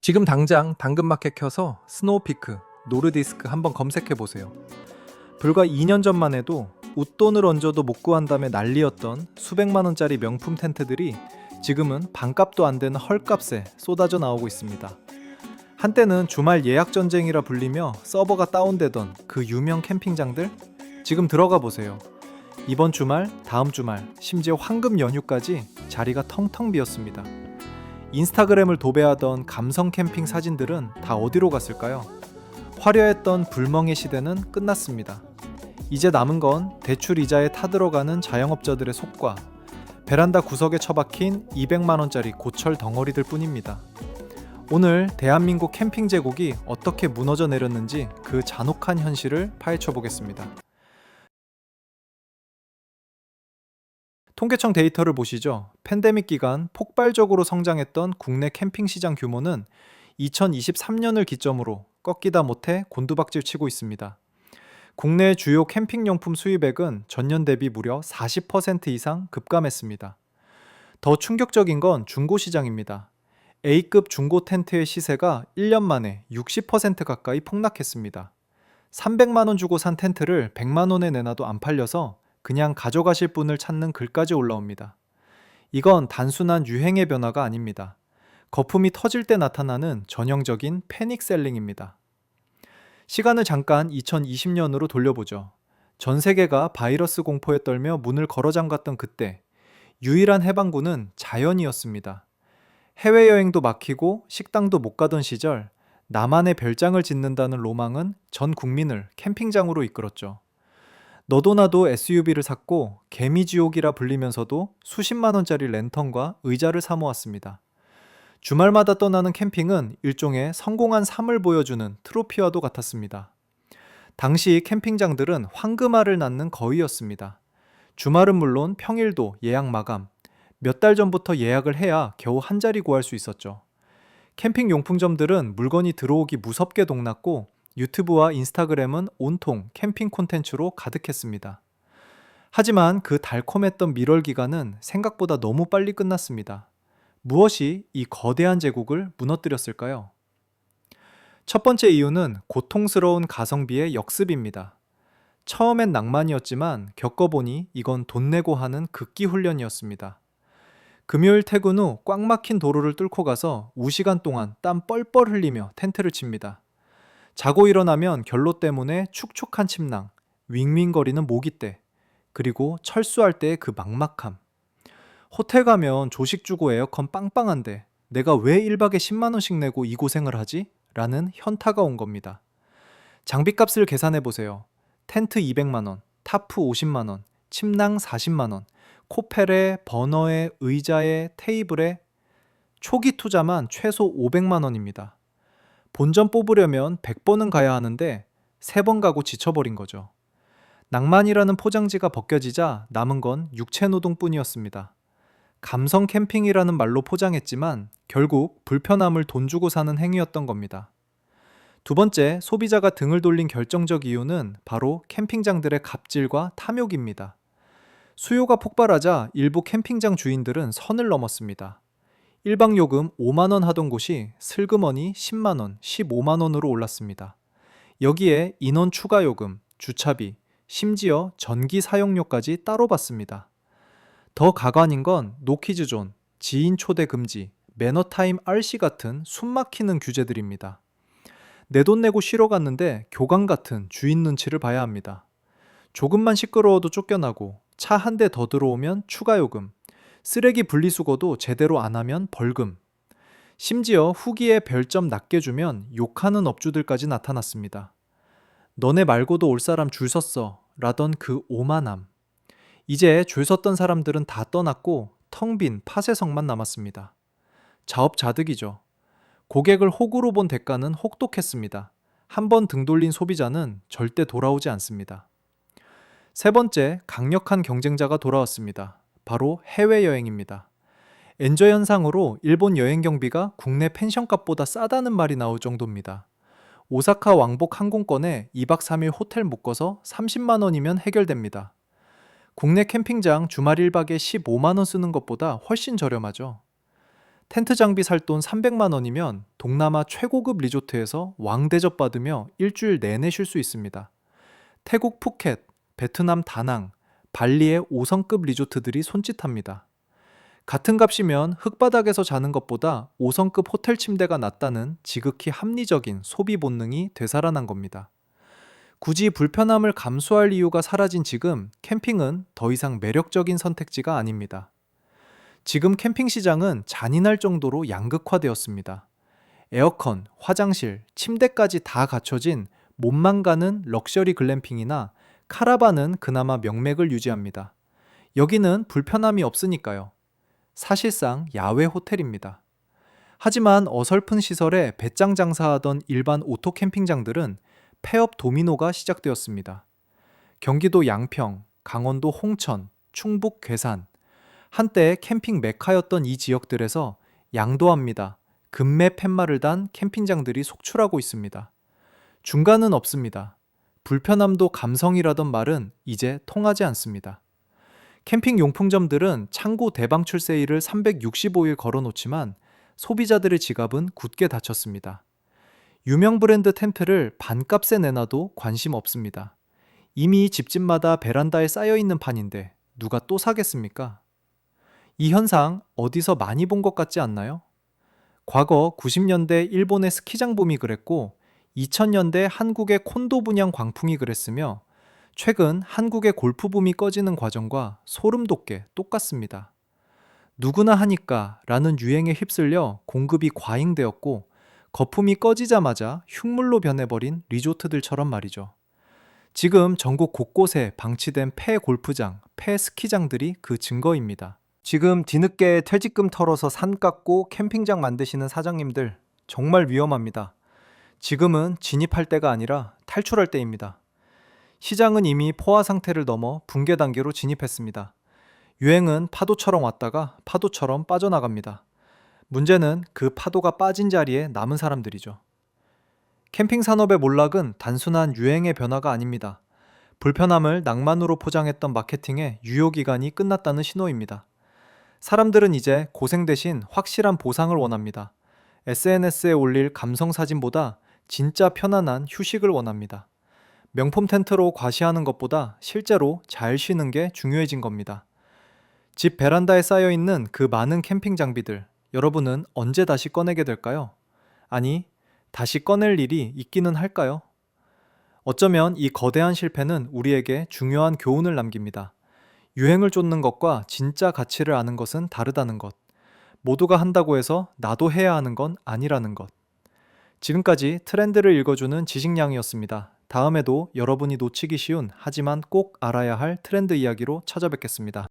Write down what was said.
지금 당장 당근마켓 켜서 스노우피크, 노르디스크 한번 검색해 보세요. 불과 2년 전만 해도 웃돈을 얹어도 못 구한다며 난리였던 수백만 원짜리 명품 텐트들이 지금은 반값도 안 되는 헐값에 쏟아져 나오고 있습니다. 한때는 주말 예약 전쟁이라 불리며 서버가 다운되던 그 유명 캠핑장들, 지금 들어가 보세요. 이번 주말, 다음 주말, 심지어 황금 연휴까지 자리가 텅텅 비었습니다. 인스타그램을 도배하던 감성 캠핑 사진들은 다 어디로 갔을까요? 화려했던 불멍의 시대는 끝났습니다. 이제 남은 건 대출 이자에 타들어가는 자영업자들의 속과 베란다 구석에 처박힌 200만 원짜리 고철 덩어리들 뿐입니다. 오늘 대한민국 캠핑 제국이 어떻게 무너져 내렸는지 그 잔혹한 현실을 파헤쳐 보겠습니다. 통계청 데이터를 보시죠. 팬데믹 기간 폭발적으로 성장했던 국내 캠핑 시장 규모는 2023년을 기점으로 꺾이다 못해 곤두박질 치고 있습니다. 국내 주요 캠핑용품 수입액은 전년 대비 무려 40% 이상 급감했습니다. 더 충격적인 건 중고 시장입니다. A급 중고 텐트의 시세가 1년 만에 60% 가까이 폭락했습니다. 300만 원 주고 산 텐트를 100만 원에 내놔도 안 팔려서 그냥 가져가실 분을 찾는 글까지 올라옵니다. 이건 단순한 유행의 변화가 아닙니다. 거품이 터질 때 나타나는 전형적인 패닉셀링입니다. 시간을 잠깐 2020년으로 돌려보죠. 전 세계가 바이러스 공포에 떨며 문을 걸어 잠갔던 그때, 유일한 해방구는 자연이었습니다. 해외여행도 막히고 식당도 못 가던 시절, 나만의 별장을 짓는다는 로망은 전 국민을 캠핑장으로 이끌었죠. 너도 나도 SUV를 샀고 개미지옥이라 불리면서도 수십만 원짜리 랜턴과 의자를 사 모았습니다. 주말마다 떠나는 캠핑은 일종의 성공한 삶을 보여주는 트로피와도 같았습니다. 당시 캠핑장들은 황금알을 낳는 거위였습니다. 주말은 물론 평일도 예약 마감, 몇 달 전부터 예약을 해야 겨우 한 자리 구할 수 있었죠. 캠핑 용품점들은 물건이 들어오기 무섭게 동났고 유튜브와 인스타그램은 온통 캠핑 콘텐츠로 가득했습니다. 하지만 그 달콤했던 밀월 기간은 생각보다 너무 빨리 끝났습니다. 무엇이 이 거대한 제국을 무너뜨렸을까요? 첫 번째 이유는 고통스러운 가성비의 역습입니다. 처음엔 낭만이었지만 겪어보니 이건 돈 내고 하는 극기 훈련이었습니다. 금요일 퇴근 후 꽉 막힌 도로를 뚫고 가서 우시간 동안 땀 뻘뻘 흘리며 텐트를 칩니다. 자고 일어나면 결로 때문에 축축한 침낭, 윙윙거리는 모기떼, 그리고 철수할 때의 그 막막함. 호텔 가면 조식 주고 에어컨 빵빵한데 내가 왜 1박에 10만 원씩 내고 이 고생을 하지? 라는 현타가 온 겁니다. 장비값을 계산해 보세요. 텐트 200만 원, 타프 50만 원, 침낭 40만 원, 코펠에, 버너에, 의자에, 테이블에 초기 투자만 최소 500만 원입니다. 본전 뽑으려면 100번은 가야 하는데 3번 가고 지쳐버린 거죠. 낭만이라는 포장지가 벗겨지자 남은 건 육체노동뿐이었습니다. 감성 캠핑이라는 말로 포장했지만 결국 불편함을 돈 주고 사는 행위였던 겁니다. 두 번째, 소비자가 등을 돌린 결정적 이유는 바로 캠핑장들의 갑질과 탐욕입니다. 수요가 폭발하자 일부 캠핑장 주인들은 선을 넘었습니다. 1박 요금 5만 원 하던 곳이 슬그머니 10만 원, 15만 원으로 올랐습니다. 여기에 인원 추가 요금, 주차비, 심지어 전기 사용료까지 따로 받습니다. 더 가관인 건 노키즈존, 지인 초대 금지, 매너타임 RC 같은 숨막히는 규제들입니다. 내 돈 내고 쉬러 갔는데 교감 같은 주인 눈치를 봐야 합니다. 조금만 시끄러워도 쫓겨나고 차 한 대 더 들어오면 추가 요금, 쓰레기 분리수거도 제대로 안 하면 벌금. 심지어 후기에 별점 낮게 주면 욕하는 업주들까지 나타났습니다. 너네 말고도 올 사람 줄 섰어 라던 그 오만함. 이제 줄 섰던 사람들은 다 떠났고 텅 빈 파쇄석만 남았습니다. 자업자득이죠. 고객을 호구로 본 대가는 혹독했습니다. 한 번 등 돌린 소비자는 절대 돌아오지 않습니다. 세 번째, 강력한 경쟁자가 돌아왔습니다. 바로 해외여행입니다. 엔저 현상으로 일본 여행 경비가 국내 펜션값보다 싸다는 말이 나올 정도입니다. 오사카 왕복 항공권에 2박 3일 호텔 묶어서 30만 원이면 해결됩니다. 국내 캠핑장 주말 1박에 15만 원 쓰는 것보다 훨씬 저렴하죠. 텐트 장비 살 돈 300만 원이면 동남아 최고급 리조트에서 왕대접 받으며 일주일 내내 쉴 수 있습니다. 태국 푸켓, 베트남 다낭, 발리의 5성급 리조트들이 손짓합니다. 같은 값이면 흙바닥에서 자는 것보다 5성급 호텔 침대가 낫다는 지극히 합리적인 소비 본능이 되살아난 겁니다. 굳이 불편함을 감수할 이유가 사라진 지금 캠핑은 더 이상 매력적인 선택지가 아닙니다. 지금 캠핑 시장은 잔인할 정도로 양극화되었습니다. 에어컨, 화장실, 침대까지 다 갖춰진 몸만 가는 럭셔리 글램핑이나 카라반은 그나마 명맥을 유지합니다. 여기는 불편함이 없으니까요. 사실상 야외 호텔입니다. 하지만 어설픈 시설에 배짱 장사하던 일반 오토 캠핑장들은 폐업 도미노가 시작되었습니다. 경기도 양평, 강원도 홍천, 충북 괴산, 한때 캠핑 메카였던 이 지역들에서 양도합니다. 금매 팻말을 단 캠핑장들이 속출하고 있습니다. 중간은 없습니다. 불편함도 감성이라던 말은 이제 통하지 않습니다. 캠핑 용품점들은 창고 대방출 세일을 365일 걸어놓지만 소비자들의 지갑은 굳게 닫혔습니다. 유명 브랜드 텐트를 반값에 내놔도 관심 없습니다. 이미 집집마다 베란다에 쌓여있는 판인데 누가 또 사겠습니까? 이 현상 어디서 많이 본 것 같지 않나요? 과거 90년대 일본의 스키장 붐이 그랬고 2000년대 한국의 콘도 분양 광풍이 그랬으며 최근 한국의 골프 붐이 꺼지는 과정과 소름 돋게 똑같습니다. 누구나 하니까 라는 유행에 휩쓸려 공급이 과잉되었고 거품이 꺼지자마자 흉물로 변해버린 리조트들처럼 말이죠. 지금 전국 곳곳에 방치된 폐 골프장, 폐 스키장들이 그 증거입니다. 지금 뒤늦게 퇴직금 털어서 산 깎고 캠핑장 만드시는 사장님들 정말 위험합니다. 지금은 진입할 때가 아니라 탈출할 때입니다. 시장은 이미 포화 상태를 넘어 붕괴 단계로 진입했습니다. 유행은 파도처럼 왔다가 파도처럼 빠져나갑니다. 문제는 그 파도가 빠진 자리에 남은 사람들이죠. 캠핑 산업의 몰락은 단순한 유행의 변화가 아닙니다. 불편함을 낭만으로 포장했던 마케팅의 유효기간이 끝났다는 신호입니다. 사람들은 이제 고생 대신 확실한 보상을 원합니다. SNS에 올릴 감성 사진보다 진짜 편안한 휴식을 원합니다. 명품 텐트로 과시하는 것보다 실제로 잘 쉬는 게 중요해진 겁니다. 집 베란다에 쌓여있는 그 많은 캠핑 장비들, 여러분은 언제 다시 꺼내게 될까요? 아니, 다시 꺼낼 일이 있기는 할까요? 어쩌면 이 거대한 실패는 우리에게 중요한 교훈을 남깁니다. 유행을 쫓는 것과 진짜 가치를 아는 것은 다르다는 것. 모두가 한다고 해서 나도 해야 하는 건 아니라는 것. 지금까지 트렌드를 읽어주는 지식량이었습니다. 다음에도 여러분이 놓치기 쉬운 하지만 꼭 알아야 할 트렌드 이야기로 찾아뵙겠습니다.